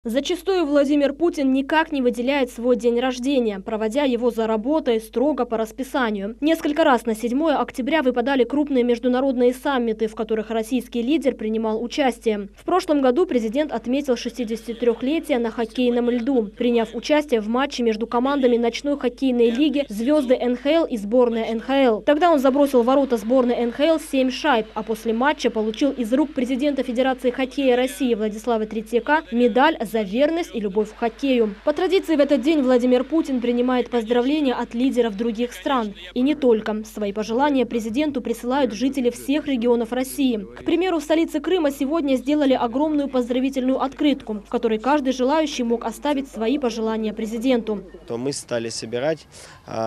Зачастую Владимир Путин никак не выделяет свой день рождения, проводя его за работой строго по расписанию. Несколько раз на 7 октября выпадали крупные международные саммиты, в которых российский лидер принимал участие. В прошлом году президент отметил 63-летие на хоккейном льду, приняв участие в матче между командами ночной хоккейной лиги «Звезды НХЛ» и сборная НХЛ. Тогда он забросил в ворота сборной НХЛ 7 шайб, а после матча получил из рук президента Федерации хоккея России Владислава Третьяка медаль за верность и любовь к хоккею. По традиции в этот день Владимир Путин принимает поздравления от лидеров других стран. И не только. Свои пожелания президенту присылают жители всех регионов России. К примеру, в столице Крыма сегодня сделали огромную поздравительную открытку, в которой каждый желающий мог оставить свои пожелания президенту. То мы стали собирать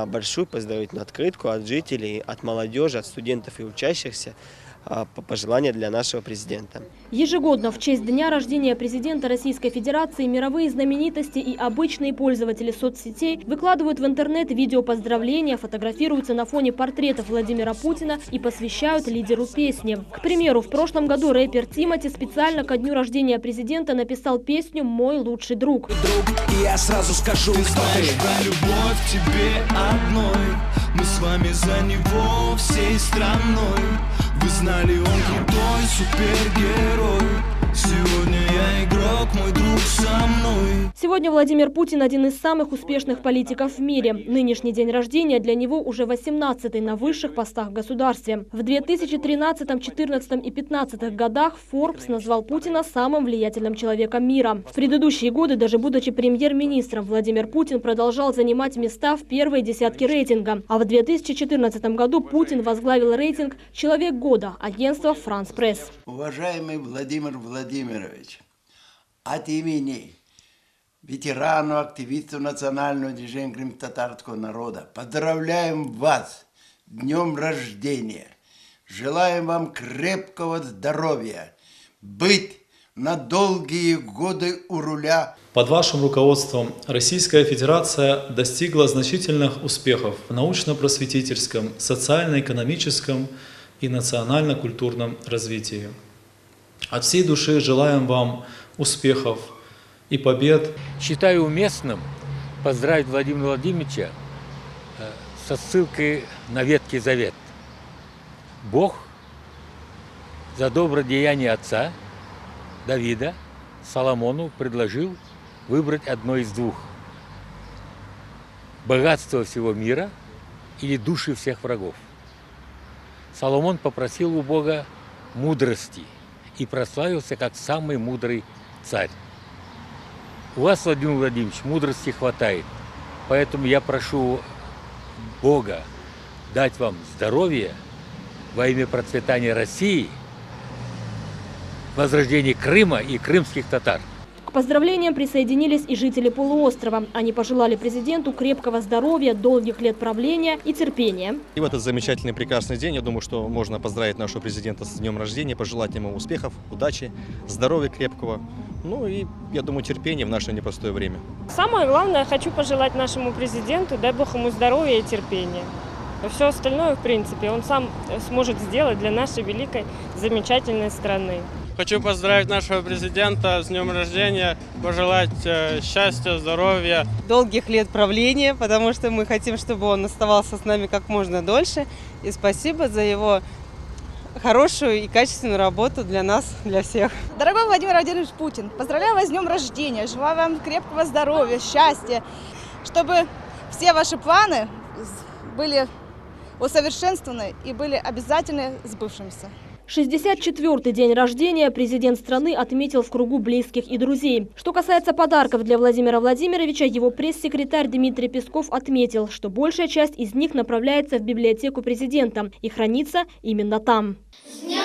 большую поздравительную открытку от жителей, от молодежи, от студентов и учащихся, пожелания для нашего президента. Ежегодно в честь дня рождения президента Российской Федерации мировые знаменитости и обычные пользователи соцсетей выкладывают в интернет видео поздравления, фотографируются на фоне портретов Владимира Путина и посвящают лидеру песни. К примеру, в прошлом году рэпер Тимати специально ко дню рождения президента написал песню «Мой лучший друг». И я сразу скажу, ты знаешь про любовь к тебе одной. Мы с вами за него всей страной. Вы знали, он крутой супергерой. Сегодня я игрок, мой друг со мной. Сегодня Владимир Путин один из самых успешных политиков в мире. Нынешний день рождения для него уже 18-й на высших постах в государстве. В 2013, 2014 и 2015 годах Forbes назвал Путина самым влиятельным человеком мира. В предыдущие годы, даже будучи премьер-министром, Владимир Путин продолжал занимать места в первой десятке рейтинга. А в 2014 году Путин возглавил рейтинг «Человек года» агентства «France Press». Уважаемый Владимир Владимирович, от имени ветерану, активисту национального движения крымско-татарского народа поздравляем вас с днем рождения. Желаем вам крепкого здоровья, быть на долгие годы у руля. Под вашим руководством Российская Федерация достигла значительных успехов в научно-просветительском, социально-экономическом и национально-культурном развитии. От всей души желаем вам успехов и побед. Считаю уместным поздравить Владимира Владимировича со ссылкой на Ветхий Завет. Бог за добродеяние отца Давида Соломону предложил выбрать одно из двух: богатство всего мира или души всех врагов. Соломон попросил у Бога мудрости и прославился как самый мудрый царь. У вас, Владимир Владимирович, мудрости хватает, поэтому я прошу Бога дать вам здоровье во имя процветания России, возрождения Крыма и крымских татар. К поздравлениям присоединились и жители полуострова. Они пожелали президенту крепкого здоровья, долгих лет правления и терпения. И в этот замечательный прекрасный день, я думаю, что можно поздравить нашего президента с днем рождения, пожелать ему успехов, удачи, здоровья крепкого, ну и, я думаю, терпения в наше непростое время. Самое главное, хочу пожелать нашему президенту, дай Бог ему здоровья и терпения. А все остальное, в принципе, он сам сможет сделать для нашей великой, замечательной страны. Хочу поздравить нашего президента с днем рождения, пожелать счастья, здоровья. Долгих лет правления, потому что мы хотим, чтобы он оставался с нами как можно дольше. И спасибо за его хорошую и качественную работу для нас, для всех. Дорогой Владимир Владимирович Путин, поздравляю вас с днем рождения, желаю вам крепкого здоровья, счастья, чтобы все ваши планы были усовершенствованы и были обязательно сбывшимися. 64-й день рождения президент страны отметил в кругу близких и друзей. Что касается подарков для Владимира Владимировича, его пресс-секретарь Дмитрий Песков отметил, что большая часть из них направляется в библиотеку президента и хранится именно там. С днем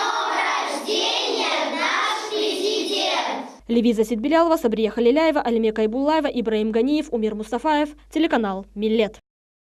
рождения, наш президент! Левиза Сидбелялова, Сабрия Халиляева, Алимека Айбуллаева, Ибраим Ганиев, Умир Мустафаев, телеканал Миллет.